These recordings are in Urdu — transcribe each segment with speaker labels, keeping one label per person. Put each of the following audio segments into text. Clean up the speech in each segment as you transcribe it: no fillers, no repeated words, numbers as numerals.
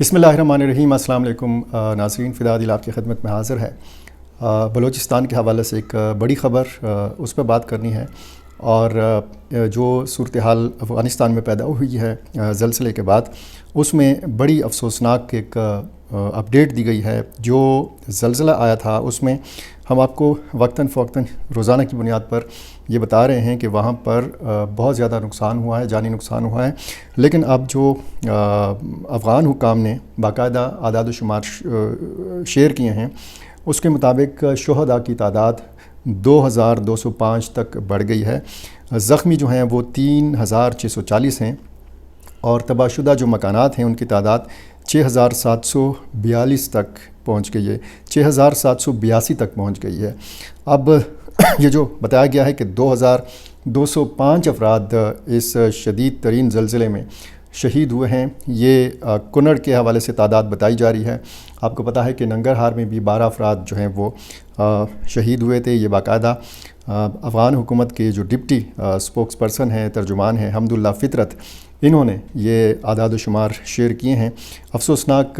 Speaker 1: بسم اللہ الرحمن الرحیم۔ السلام علیکم ناظرین، فدا دل آپ کی خدمت میں حاضر ہے۔ بلوچستان کے حوالے سے ایک بڑی خبر اس پہ بات کرنی ہے، اور جو صورتحال افغانستان میں پیدا ہوئی ہے زلزلے کے بعد، اس میں بڑی افسوسناک ایک اپڈیٹ دی گئی ہے۔ جو زلزلہ آیا تھا اس میں ہم آپ کو وقتاً فوقتاً روزانہ کی بنیاد پر یہ بتا رہے ہیں کہ وہاں پر بہت زیادہ نقصان ہوا ہے، جانی نقصان ہوا ہے، لیکن اب جو افغان حکام نے باقاعدہ اعداد و شمار شیئر کیے ہیں، اس کے مطابق شہداء کی تعداد 2205 تک بڑھ گئی ہے۔ زخمی جو ہیں وہ 3640 ہیں، اور تباہ شدہ جو مکانات ہیں ان کی تعداد 6742 تک پہنچ گئی ہے، 6782 تک پہنچ گئی ہے۔ اب یہ جو بتایا گیا ہے کہ 2205 افراد اس شدید ترین زلزلے میں شہید ہوئے ہیں، یہ کنڑ کے حوالے سے تعداد بتائی جا رہی ہے۔ آپ کو پتہ ہے کہ ننگرہار میں بھی 12 افراد جو ہیں وہ شہید ہوئے تھے۔ یہ باقاعدہ افغان حکومت کے جو ڈپٹی اسپوکس پرسن ہیں، ترجمان ہیں، حمداللہ فطرت، انہوں نے یہ اعداد و شمار شیئر کیے ہیں۔ افسوسناک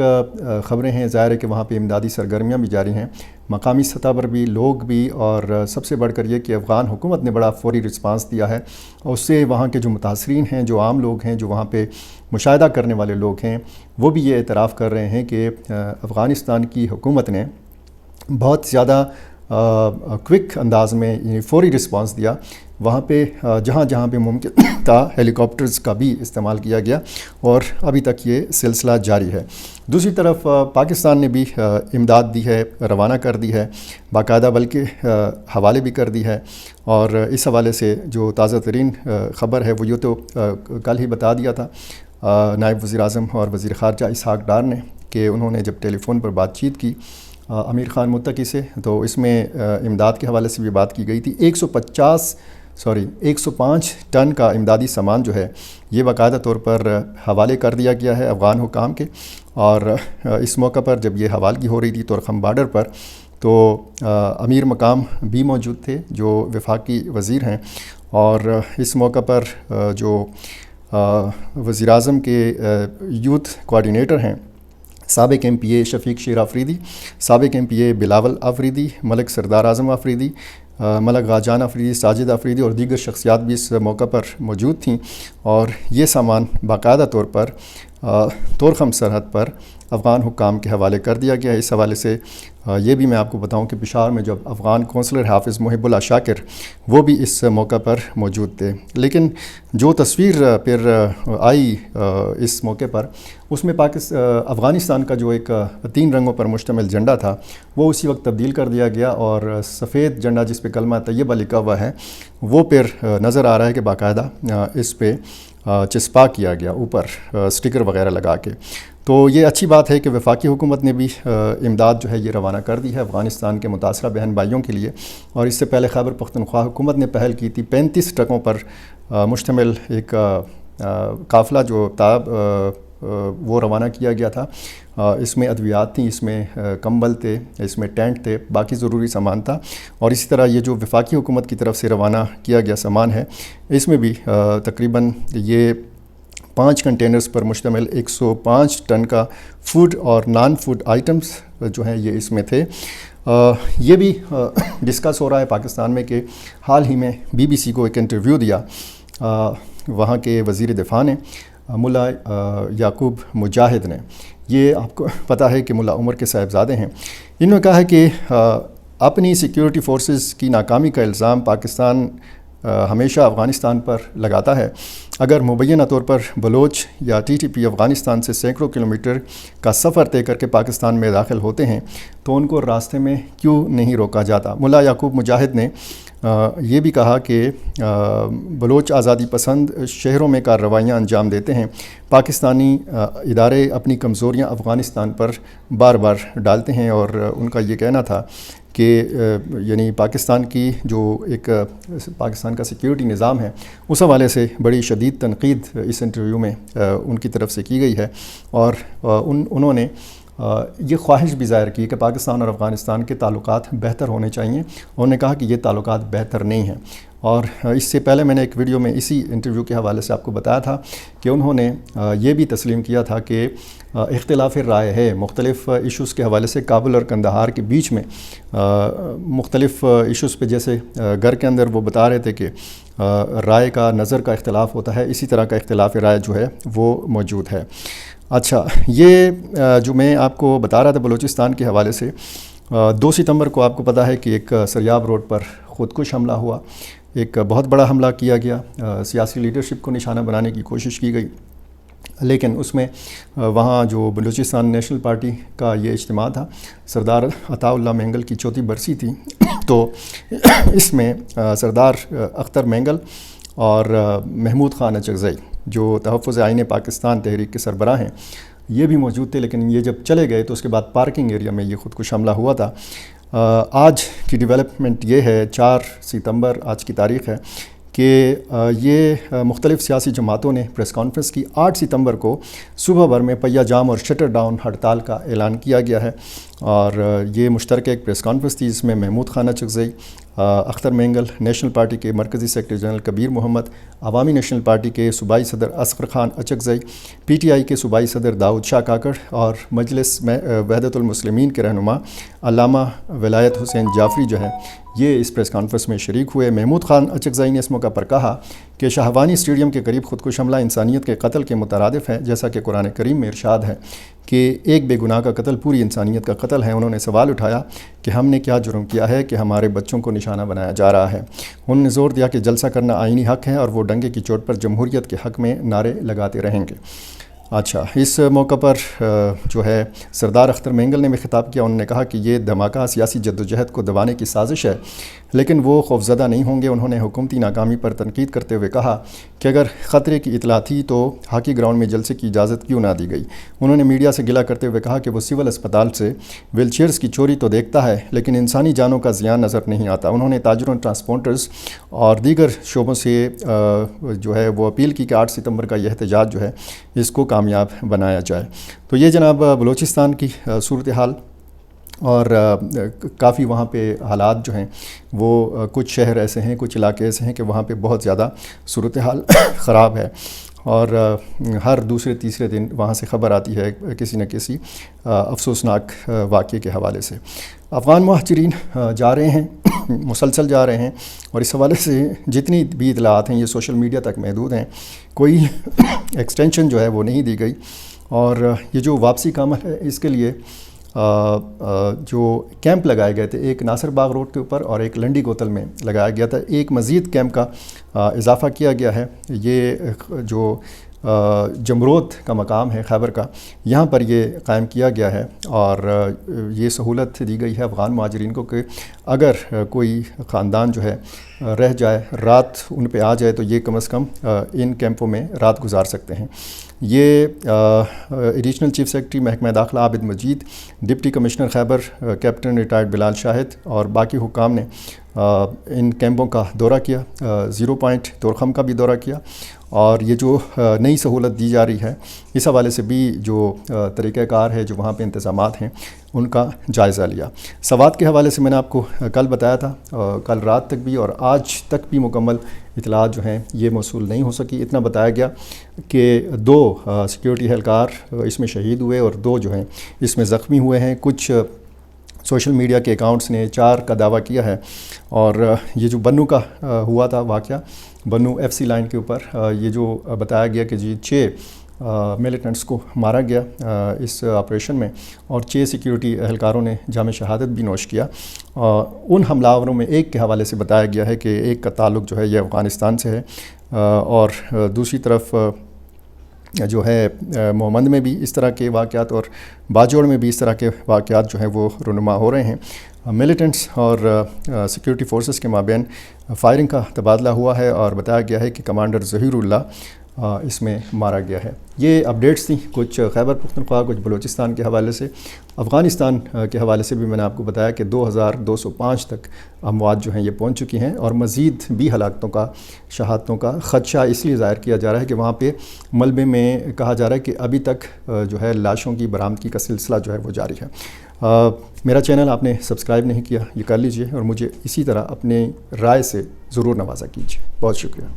Speaker 1: خبریں ہیں، ظاہر ہے کہ وہاں پہ امدادی سرگرمیاں بھی جاری ہیں، مقامی سطح پر بھی لوگ بھی، اور سب سے بڑھ کر یہ کہ افغان حکومت نے بڑا فوری رسپانس دیا ہے، اور اس سے وہاں کے جو متاثرین ہیں، جو عام لوگ ہیں، جو وہاں پہ مشاہدہ کرنے والے لوگ ہیں، وہ بھی یہ اعتراف کر رہے ہیں کہ افغانستان کی حکومت نے بہت زیادہ کوئک انداز میں یعنی فوری رسپانس دیا۔ وہاں پہ جہاں جہاں پہ ممکن تھا ہیلی کاپٹرز کا بھی استعمال کیا گیا، اور ابھی تک یہ سلسلہ جاری ہے۔ دوسری طرف پاکستان نے بھی امداد دی ہے، روانہ کر دی ہے باقاعدہ، بلکہ حوالے بھی کر دی ہے۔ اور اس حوالے سے جو تازہ ترین خبر ہے وہ یہ تو کل ہی بتا دیا تھا نائب وزیر اعظم اور وزیر خارجہ اسحاق ڈار نے، کہ انہوں نے جب ٹیلی فون پر بات چیت کی امیر خان متقی سے، تو اس میں امداد کے حوالے سے بھی بات کی گئی تھی۔ 105 ٹن کا امدادی سامان جو ہے یہ باقاعدہ طور پر حوالے کر دیا گیا ہے افغان حکام کے۔ اور اس موقع پر جب یہ حوالگی ہو رہی تھی تورخم بارڈر پر، تو امیر مقام بھی موجود تھے جو وفاقی وزیر ہیں، اور اس موقع پر جو وزیر اعظم کے یوتھ کوارڈینیٹر ہیں، سابق ایم پی اے شفیق شیر آفریدی، سابق ایم پی اے بلاول آفریدی، ملک سردار اعظم آفریدی، ملک غاجان آفریدی، ساجد آفریدی اور دیگر شخصیات بھی اس موقع پر موجود تھیں، اور یہ سامان باقاعدہ طور پر تورخم سرحد پر افغان حکام کے حوالے کر دیا گیا ہے۔ اس حوالے سے یہ بھی میں آپ کو بتاؤں کہ پشاور میں جب افغان کونسلر حافظ محب اللہ شاکر وہ بھی اس موقع پر موجود تھے، لیکن جو تصویر پھر آئی اس موقع پر، اس میں افغانستان کا جو ایک 3 رنگوں پر مشتمل جھنڈا تھا وہ اسی وقت تبدیل کر دیا گیا، اور سفید جھنڈا جس پہ کلمہ طیبہ لکھا ہوا ہے وہ پھر نظر آ رہا ہے کہ باقاعدہ اس پہ چسپا کیا گیا اوپر سٹیکر وغیرہ لگا کے۔ تو یہ اچھی بات ہے کہ وفاقی حکومت نے بھی امداد جو ہے یہ روانہ کر دی ہے افغانستان کے متاثرہ بہن بھائیوں کے لیے۔ اور اس سے پہلے خیبر پختونخوا حکومت نے پہل کی تھی 35 ٹرکوں پر مشتمل ایک قافلہ جو تھا وہ روانہ کیا گیا تھا۔ اس میں ادویات تھیں، اس میں کمبل تھے، اس میں ٹینٹ تھے، باقی ضروری سامان تھا۔ اور اسی طرح یہ جو وفاقی حکومت کی طرف سے روانہ کیا گیا سامان ہے، اس میں بھی تقریباً یہ 5 کنٹینرز پر مشتمل 105 ٹن کا فوڈ اور نان فوڈ آئٹمز جو ہیں یہ اس میں تھے۔ یہ بھی ڈسکس ہو رہا ہے پاکستان میں کہ حال ہی میں BBC کو ایک انٹرویو دیا وہاں کے وزیر دفاع نے، ملا یعقوب مجاہد نے۔ یہ آپ کو پتہ ہے کہ ملا عمر کے صاحبزادے ہیں۔ انہوں نے کہا ہے کہ اپنی سیکیورٹی فورسز کی ناکامی کا الزام پاکستان ہمیشہ افغانستان پر لگاتا ہے۔ اگر مبینہ طور پر بلوچ یا TTP افغانستان سے سینکڑوں کلومیٹر کا سفر طے کر کے پاکستان میں داخل ہوتے ہیں تو ان کو راستے میں کیوں نہیں روکا جاتا؟ ملا یعقوب مجاہد نے یہ بھی کہا کہ بلوچ آزادی پسند شہروں میں کارروائیاں انجام دیتے ہیں، پاکستانی ادارے اپنی کمزوریاں افغانستان پر بار بار ڈالتے ہیں، اور ان کا یہ کہنا تھا کہ یعنی پاکستان کی جو ایک پاکستان کا سیکیورٹی نظام ہے اس حوالے سے بڑی شدید تنقید اس انٹرویو میں ان کی طرف سے کی گئی ہے۔ اور انہوں نے یہ خواہش بھی ظاہر کی کہ پاکستان اور افغانستان کے تعلقات بہتر ہونے چاہیے. انہوں نے کہا کہ یہ تعلقات بہتر نہیں ہیں. اور اس سے پہلے میں نے ایک ویڈیو میں اسی انٹرویو کے حوالے سے آپ کو بتایا تھا کہ انہوں نے یہ بھی تسلیم کیا تھا کہ اختلاف رائے ہے مختلف ایشوز کے حوالے سے. کابل اور قندھار کے بیچ میں مختلف ایشوز پہ جیسے گھر کے اندر وہ بتا رہے تھے کہ رائے کا نظر کا اختلاف ہوتا ہے, اسی طرح کا اختلاف رائے جو ہے وہ موجود ہے. اچھا, یہ جو میں آپ کو بتا رہا تھا بلوچستان کے حوالے سے, 2 ستمبر کو آپ کو پتہ ہے کہ ایک سریاب روڈ پر خودکش حملہ ہوا. ایک بہت بڑا حملہ کیا گیا, سیاسی لیڈرشپ کو نشانہ بنانے کی کوشش کی گئی, لیکن اس میں وہاں جو بلوچستان نیشنل پارٹی کا یہ اجتماع تھا, سردار عطا اللہ مینگل کی 4تھی برسی تھی, تو اس میں سردار اختر مینگل اور محمود خان اچکزئی جو تحفظ آئین پاکستان تحریک کے سربراہ ہیں یہ بھی موجود تھے. لیکن یہ جب چلے گئے تو اس کے بعد پارکنگ ایریا میں یہ خودکش حملہ ہوا تھا. آج کی ڈیولپمنٹ یہ ہے, 4 ستمبر آج کی تاریخ ہے, کہ یہ مختلف سیاسی جماعتوں نے پریس کانفرنس کی. 8 ستمبر کو صبح بھر میں پہیہ جام اور شٹر ڈاؤن ہڑتال کا اعلان کیا گیا ہے, اور یہ مشترکہ ایک پریس کانفرنس تھی جس میں محمود خان اچکزئی, اختر مینگل, نیشنل پارٹی کے مرکزی سیکرٹری جنرل کبیر محمد, عوامی نیشنل پارٹی کے صوبائی صدر Asghar Khan Achakzai, P T I کے صوبائی صدر داؤد شاہ کاکڑ اور مجلس وحدت المسلمین کے رہنما علامہ ولایت حسین جعفری جو ہے یہ اس پریس کانفرنس میں شریک ہوئے. محمود خان اچکزئی نے اس موقع پر کہا کہ شاہوانی اسٹیڈیم کے قریب خودکش حملہ انسانیت کے قتل کے مترادف ہے, جیسا کہ قرآن کریم میں ارشاد ہے کہ ایک بے گناہ کا قتل پوری انسانیت کا قتل ہے. انہوں نے سوال اٹھایا کہ ہم نے کیا جرم کیا ہے کہ ہمارے بچوں کو نشانہ بنایا جا رہا ہے. انہوں نے زور دیا کہ جلسہ کرنا آئینی حق ہے اور وہ ڈنگے کی چوٹ پر جمہوریت کے حق میں نعرے لگاتے رہیں گے. اچھا, اس موقع پر جو ہے سردار اختر مینگل نے بھی خطاب کیا. انہوں نے کہا کہ یہ دھماکہ سیاسی جدوجہد کو دبانے کی سازش ہے, لیکن وہ خوفزدہ نہیں ہوں گے. انہوں نے حکومتی ناکامی پر تنقید کرتے ہوئے کہا کہ اگر خطرے کی اطلاع تھی تو ہاکی گراؤنڈ میں جلسے کی اجازت کیوں نہ دی گئی. انہوں نے میڈیا سے گلہ کرتے ہوئے کہا کہ وہ سول اسپتال سے ویل چیئرز کی چوری تو دیکھتا ہے لیکن انسانی جانوں کا زیان نظر نہیں آتا. انہوں نے تاجروں, ٹرانسپورٹرز اور دیگر شعبوں سے جو ہے وہ اپیل کی کہ 8 ستمبر کا یہ احتجاج جو ہے اس کو کامیاب بنایا جائے. تو یہ جناب بلوچستان کی صورتحال, اور کافی وہاں پہ حالات جو ہیں وہ کچھ شہر ایسے ہیں, کچھ علاقے ایسے ہیں کہ وہاں پہ بہت زیادہ صورتحال خراب ہے, اور ہر دوسرے تیسرے دن وہاں سے خبر آتی ہے کسی نہ کسی افسوسناک واقعے کے حوالے سے. افغان مہاجرین جا رہے ہیں, مسلسل جا رہے ہیں, اور اس حوالے سے جتنی بھی اطلاعات ہیں یہ سوشل میڈیا تک محدود ہیں, کوئی ایکسٹینشن جو ہے وہ نہیں دی گئی. اور یہ جو واپسی کا عمل ہے اس کے لیے جو کیمپ لگائے گئے تھے, ایک ناصر باغ روڈ کے اوپر اور ایک لنڈی کوتل میں لگایا گیا تھا. ایک مزید کیمپ کا اضافہ کیا گیا ہے. یہ جو جمرود کا مقام ہے خیبر کا, یہاں پر یہ قائم کیا گیا ہے, اور یہ سہولت دی گئی ہے افغان مہاجرین کو کہ اگر کوئی خاندان جو ہے رہ جائے, رات ان پہ آ جائے, تو یہ کم از کم ان کیمپوں میں رات گزار سکتے ہیں. یہ ایڈیشنل چیف سیکرٹری محکمہ داخلہ عابد مجید, ڈپٹی کمشنر خیبر کیپٹن ریٹائرڈ بلال شاہد اور باقی حکام نے ان کیمپوں کا دورہ کیا. 0 پوائنٹ تورخم کا بھی دورہ کیا, اور یہ جو نئی سہولت دی جا رہی ہے اس حوالے سے بھی جو طریقہ کار ہے, جو وہاں پہ انتظامات ہیں, ان کا جائزہ لیا. سوات کے حوالے سے میں نے آپ کو کل بتایا تھا, کل رات تک بھی اور آج تک بھی مکمل اطلاعات جو ہیں یہ موصول نہیں ہو سکی. اتنا بتایا گیا کہ 2 سیکیورٹی اہلکار اس میں شہید ہوئے اور 2 جو ہیں اس میں زخمی ہوئے ہیں. کچھ سوشل میڈیا کے اکاؤنٹس نے 4 کا دعویٰ کیا ہے, اور یہ جو بنو کا ہوا تھا واقعہ, بنو ایف سی لائن کے اوپر, یہ جو بتایا گیا کہ جی 6 ملیٹنٹس کو مارا گیا اس آپریشن میں, اور 6 سیکیورٹی اہلکاروں نے جام شہادت بھی نوش کیا. ان حملہ آوروں میں ایک کے حوالے سے بتایا گیا ہے کہ ایک کا تعلق جو ہے یہ افغانستان سے ہے, اور دوسری طرف جو ہے محمد میں بھی اس طرح کے واقعات اور باجوڑ میں بھی اس طرح کے واقعات جو ہیں وہ رونما ہو رہے ہیں. ملیٹنٹس اور سیکیورٹی فورسز کے مابین فائرنگ کا تبادلہ ہوا ہے, اور بتایا گیا ہے کہ کمانڈر ظہیر اللہ اس میں مارا گیا ہے۔ یہ اپڈیٹس تھیں کچھ خیبر پختونخوا، کچھ بلوچستان کے حوالے سے۔ افغانستان کے حوالے سے بھی میں نے آپ کو بتایا کہ 2205 تک اموات جو ہیں یہ پہنچ چکی ہیں، اور مزید بھی ہلاکتوں کا، شہادتوں کا خدشہ اس لیے ظاہر کیا جا رہا ہے کہ وہاں پہ ملبے میں کہا جا رہا ہے کہ ابھی تک جو ہے لاشوں کی برآمدگی کا سلسلہ جو ہے وہ جاری ہے۔ میرا چینل آپ نے سبسکرائب نہیں کیا، یہ کر لیجئے، اور مجھے اسی طرح اپنے رائے سے ضرور نوازا کیجیے۔ بہت شکریہ۔